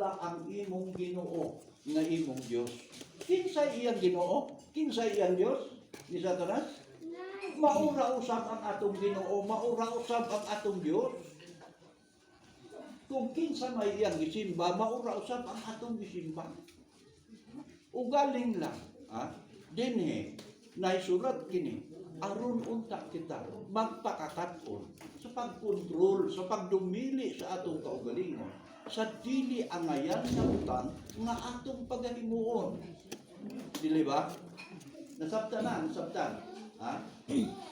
maura ang imong Ginoo nga imong Dios. Kinsa iyang Ginoo? Kinsa iyang Dios? Ni Satanas? Maura usab ang atong Ginoo, maura usab ang atong Dios. Kung kinsa may iyang gisimba, maura usab ang atong gisimba. Ugaling lang, dinhi naisulat kini aron unta kita magpakakat-on sa pagkontrol, sa pagdumili sa atong kaugalingon, sa dili angayan nga butang nga atong pagahimuon. Dili ba? Nasabtan.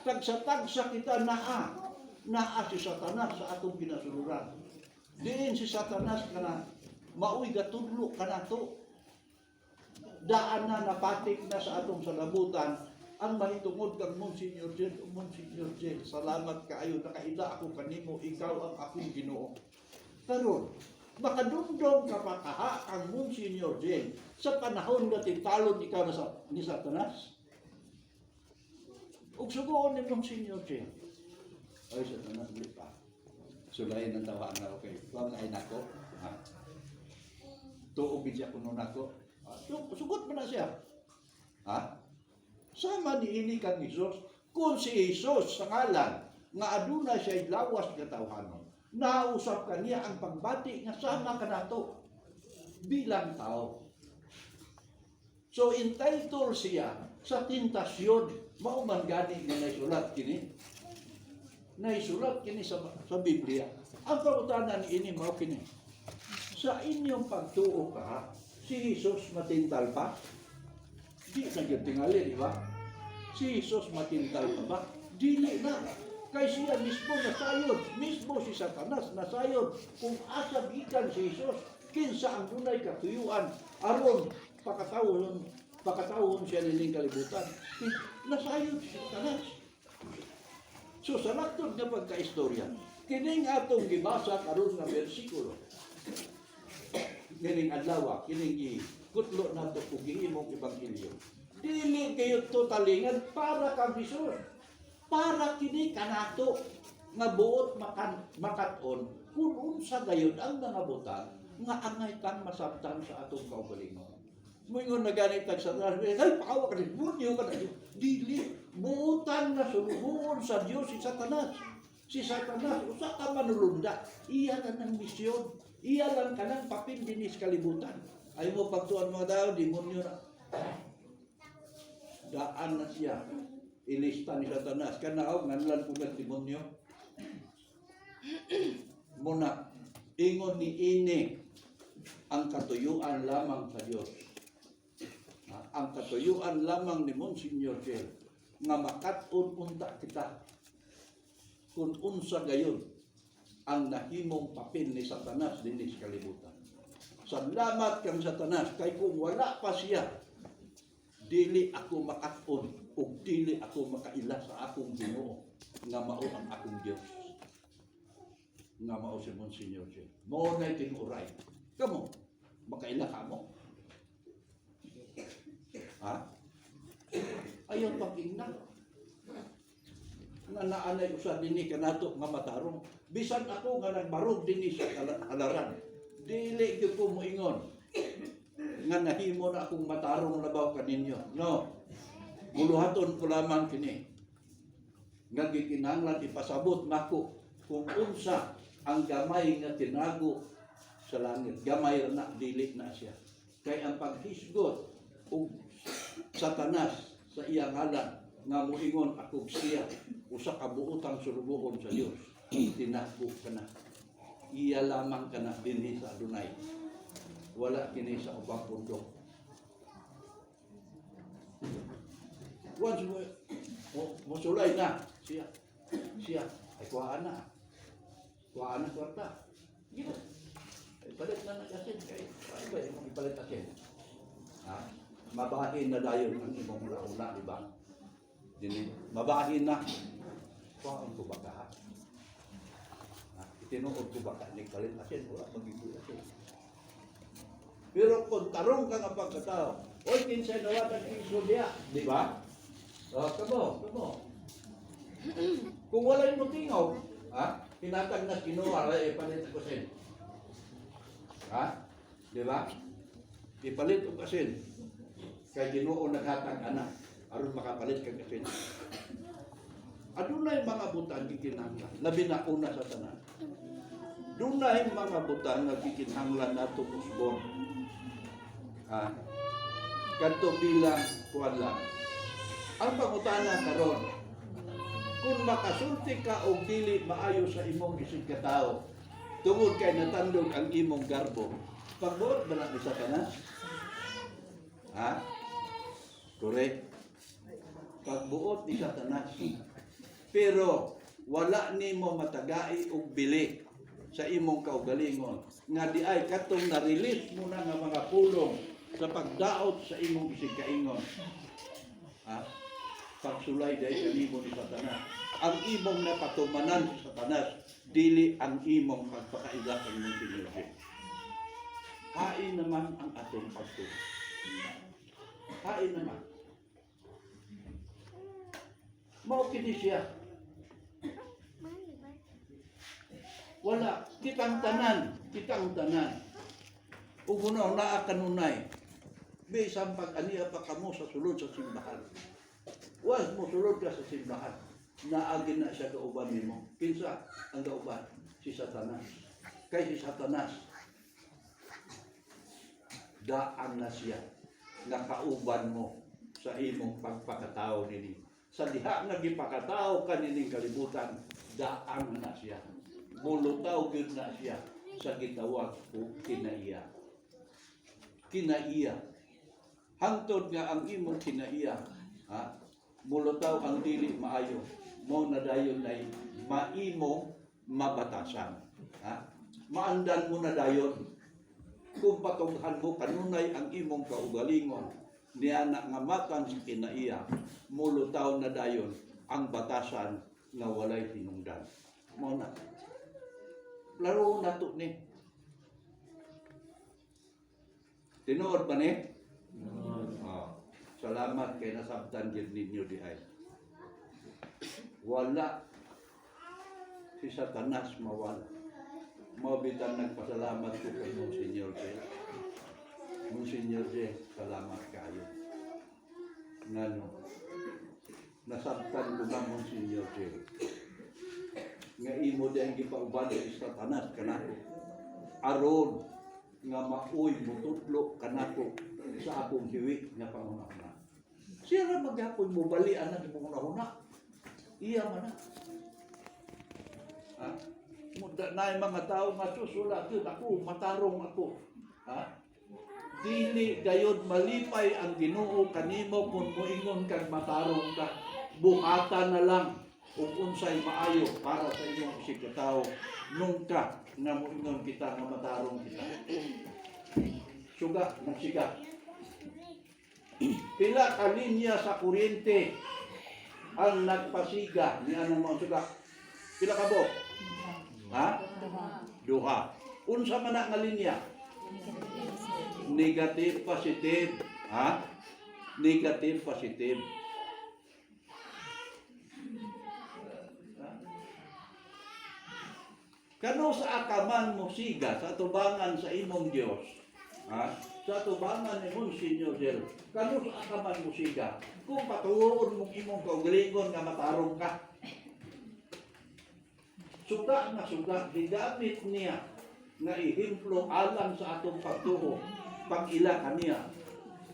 Tagsa kita naa si Satanas sa atong ginasuluran. Diin si Satanas kana maoy gatudlo kanato. Daan na napatik na sa atong salabutan ang mahitungod kang Monsignor Jel, salamat kaayo, nakaila ako kanimo, ikaw ang akong Ginoo. Karon, makadumdum ka pa kaha ang Monsignor Jel sa panahon nga tintalon ikaw na ni Satanas? Ug sugoon ni Monsignor Jel, ay Satanas, di pa. Sulayin ang tawaan na okay. Huwag na nako. Tuog siya kuno nako. Sugot mo na siya. Sama niini kang Isus, kung si Isus sa ngalan nga aduna siya'y lawas nga tawhanon, nausap kaniya ang pagbati nga sama ka nato bilang tao. So entitled siya sa tentasyon, mauman gani nga naisulat kini. Naisulat kini sa Biblia. Ang pautanan ini mao kini. Sa inyong pagtuo ka, si Jesus matintal pa? Di na yun tingali, di ba? Si Jesus matintal pa ba? Dili na. Kay siya mismo nasayod. Mismo si Satanas nasayod. Kung asab ikan si Jesus, kinsa ang dunay katuyuan, aron pakatawon siya niling kalibutan. Nasayod si Satanas. So sa laktod nga pagkaistorya, kining atong gibasa karon nga bersikulo, kining adlaw, kining kutlo nato kung giimong ebanghelyo. Dili kayo totalingan para kang Jesus. Para kini kanato nga buot makat-on kung unsa gayon ang mga butang nga angay kang masabtan sa atong kaugalingon. Moingon na ganit tag Satanas, ay pakawa ka din, bunyo ka na. Dili, buutan na sulubuon sa Dios si Satanas. Si Satanas, usa ka manulunda, iya ka ng misyon. Iya lang ka ng papel dinis kalibutan. Ay mo pagtuan mga tao, demonyo na. Daan na siya. Ilista ni Satanas. Kanaog, nanlan po ng demonyo. Muna, ingon ni ini ang katuyuan lamang sa Diyos. Ang katuyuan lamang ni Monsignor Jel nga makat-on unta kita kung unsa gayon ang nahimong papel ni Satanas dinis kalibutan. Salamat kang Satanas, kay kung wala pa siya, dili ako makat-on ug dili ako makaila sa akong Ginoo nga mao ang akong Dios. Nga mao si Monsignor Jel. Mao na tinuray. Kamo, makaila ka mo? Ayaw pag-ingnan. Nga naanay usa dinhi kanato nga matarong. Bisan ako nga nagbarog dinhi sa alaran. Dili gyud ko moingon nga nahimo na akong matarong labaw kaninyo. No. Muluhaton ko lamang kini. Nga gikinahanglan ipasabot nako kung unsa ang gamay nga tinago sa langit. Gamay na dili na siya. Kay ang paghisgot ug Satanas sa iyang ngalan nga moingon ako siya usa ka buotang sulubuhon sa Dios. Tinakbo ka na. Iya lamang ka na dinhi sa Adunay. Wala kini sa ubang pundok. Once musulay na siya ay kuhaan na kwarta. Gino. Ipalit na nakasin kay ba yung ipalit asin. Mabahin na dayon ang imong ula-ula, di ba? Mabahin na. Kuhaan ko baka. Itinuod ko baka ni palit asin, wala magiging asin. Pero kung tarong ka nga pagkatao, oy, kinsay nawatan ang isodya, di ba? Kamo. Kung wala yung tingaw, tinatag na kinuha, palit ako sin. Di ba? Ipalit og asin. Kay Ginoo naghatag anak aron makapalit kag asin. Adunay mga butang gikinahanglan, labi na una sa tanan. Dunay mga butang nga gikinahanglan nato usbon. Kadto bilang kuan lang. Ang pangutana karon, kung makasulti ka og dili maayo sa imong isig katao, tungod kay natandog ang imong garbo, pagbuot ba na ni Satanas? Correct. Pagbuot ni Satanas. Pero wala nimo matagai og bili sa imong kaugalingon nga di ay katong na-release mo na nga mga pulong sa pagdaot sa imong isig kaingon. Pagsulay dahil kanimo ni Satanas. Ang imong napatumanan sa Satanas, dili ang imong pagpakaila sa imong sinusi. Hain naman ang atong pagtuo. Hain naman. Mao kini siya. Wala, kitang tanan. Ug uno naa kanunay. Bisan pag aniya pa kamo sa sulod sa simbahan. Was mo sulod ka sa simbahan. Naagin na siya kauban nimo. Kinsa ang kauban? Si Satanas. Kay si Satanas, daan na siya nga kauban mo sa imong pagpakatao nini. Sa diha nga gipakatao kanining kalibutan, daan na siya. Mulutaw gyud na siya sa gitawag o kinaiya. Kinaiya. Hangtod nga ang imong kinaiya, mulutaw ang dili maayo, mo na dayon ay maimo mabatasan. Maandan mo na dayon. Kung patunghan mo kanunay ang imong kaugalingon, niya na nga matan sa kinaiya, mulutaw na dayon ang batasan nga walay hinungdan. Mo na. Laro na to ni. Tinuod ba ni? Salamat kay nasabtan gid ninyo di ay. Wala si Satanas mawala. Mabitan nagpasalamat ko kay Monsignor J. Monsignor J, salamat kayo. Ngano? Nasabtan ko na Monsignor J. Nga imo dahil gipauban sa Satanas kanako. Aron nga maoy mututlo kanako sa akong hiwi nga pangunahuna. Siya ra maghapon mo balian na pangunahuna. Iya man na. Na mga tao nga susula yun ako, matarong ako. Dili gayod malipay ang Ginoo kanimo kung moingon kang matarong ka. Buhatan na lang kung unsay maayo para sa inyong isig katao nung ka nga moingon kita nga matarong kita. Suga, nagsiga. Pila ka linya sa kuryente ang nagpasiga ni anong mga suga. Pila ka bo? Duha. Unsa man nga linya? Negative, positive. Negative, positive. Kano sa akaman mo siga sa tubangan sa imong Dios? Sa tubangan ni Monsignor Del. Kano sa akaman mo siga? Kung patuon mong imong kaugalingon nga matarong ka. Suga na suga, gigamit niya nga ihimplo alang sa atong pagtuo, pag-ila kaniya.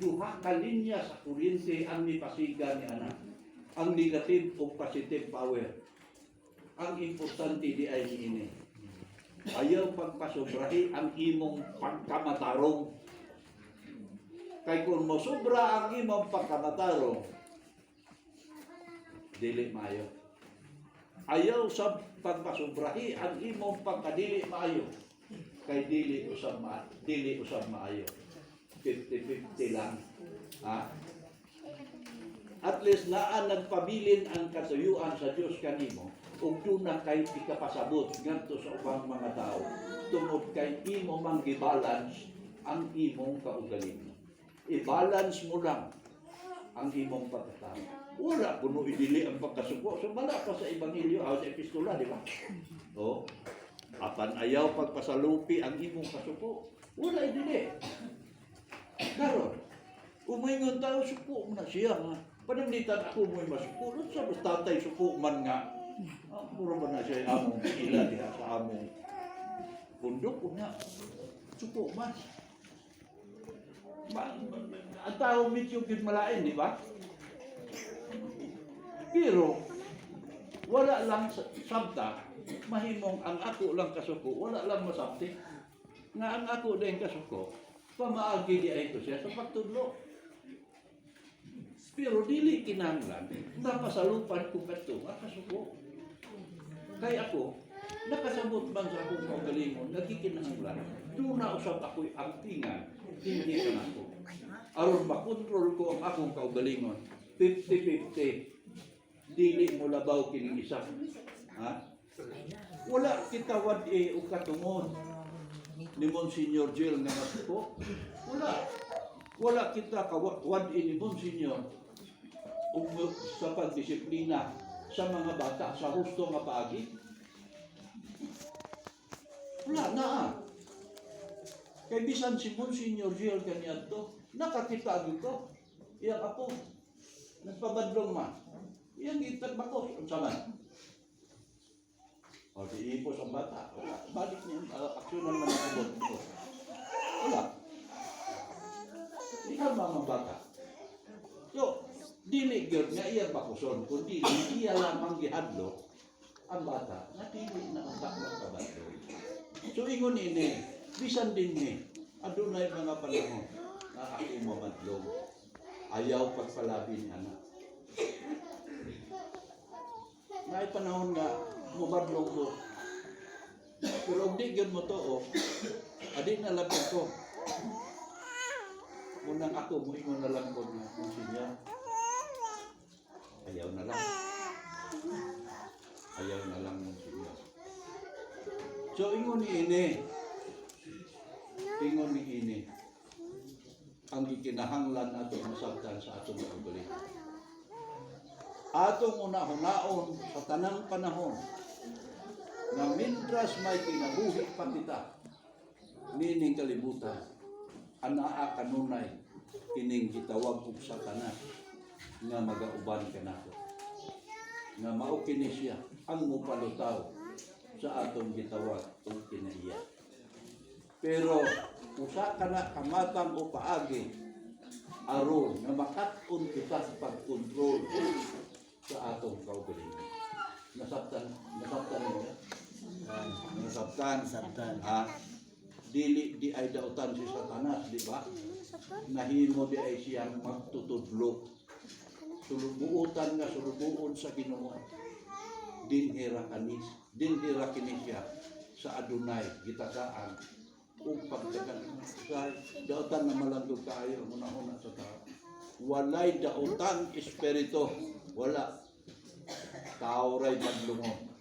Duha ka linya sa kuryente ang nipasiga ni anak. Ang negative o positive power. Ang importante di ay ini. Ayaw pagpasobrahi ang imong pagkamatarong. Kay kung mosobra ang imong pagkamatarong, dili maayo. Ayaw sa pagpasobrahi ang imong pagkadili maayo. Kay dili usab maayo. 50-50 lang. At least naa nagpabilin ang katuyuan sa Dios kanimo ug na kay ikapasabot ngadto sa ubang mga tao tungod kay imo mang gibalance ang imong kaugalingon. I-balance mo lang ang imong pagkatao. Wala kuno idili ang pagkasuko. So wala pa sa ebanghelyo o sa epistola, di ba? Apan ayaw pagpasalupi ang imong kasuko. Wala idili. Kumingon tayo, suko mo na siya. Ha? Panamlitan ako mo'y masuko. Sa tatay, suko man nga. Puro ba na siya among ila diha sa among bundok ko na. Suko man. Ang tao medyo malain, di ba? Pero, wala lang sabta, mahimong ang ako lang kasuko, wala lang masabti. Nga ang ako din kasuko, pamaagi di ay ito siya sa pagtudlo. Pero dili kinahanglan, napasalupan ko kato nga kasuko. Kaya ako, nakasabot man sa akong kaugalingon, nagkikinahanglan, doon na usap ako'y angtingan, hindi ka na ako. Aron makontrol ko ang akong kaugalingon, 50-50, dili mo labaw kining isa. Ha? Wala kita wad-e o katungod ni Monsignor Jill nga masuko. Wala. Wala kita wad-e ni Monsignor sa pagdisiplina sa mga bata sa husto nga paagi. Wala na. Kay bisan si Monsignor Jill kaniya to, nakakita ko. Iyang ako, nagpabadlong ma. Iyang itak bakos, ang saman. O, iipos ang bata. Wala. Balik niya, aksyonan man ang abot ko. Wala. Di ka mga bata. So, dili gyud nga iya bakuson, kundi iya lamang gihadlo ang bata nga dili na ang kabadlo. So, ingon ini, bisan din ni, adunay mga panahon na ako mamadlong. Ayaw pagpalabi ni anak. May panahon nga mabadlong ko. Pero di gyud mo to, adi na labig ko. Munang ako, muingon na lang ko na siya. Ayaw na lang. Ayaw na lang ng siya. So, ingon ni ini. Ingon ni ini. Ang gikinahanglan ato masabtan sa atong kaugaling. Atong una-hunaon sa tanang panahon na mintras may kinabuhi pa kita nining kalibutan, anaa kanunay kining gitawag og Satanas nga magauban ka nato. Nga mao kini siya ang mupalutaw sa atong gitawag og kinaiya. Pero usa ka na kamatang o paagi aron nga makat-on kita sa pagkontrol sa atong kaugalingon. Nasabtan niya. Nasabtan. Ha? Dili di ay dautan si Satanas, di ba? Nahimo di ay siyang magtutudlo. Sulubuutan nga sulubuon sa Ginoo. Dinhira kini siya sa adunay gitagaan ug pagdagan sa dautan na malangdog kaayo una-una sa tao. Walay dautan espiritu, wala. Tao ray madlungon.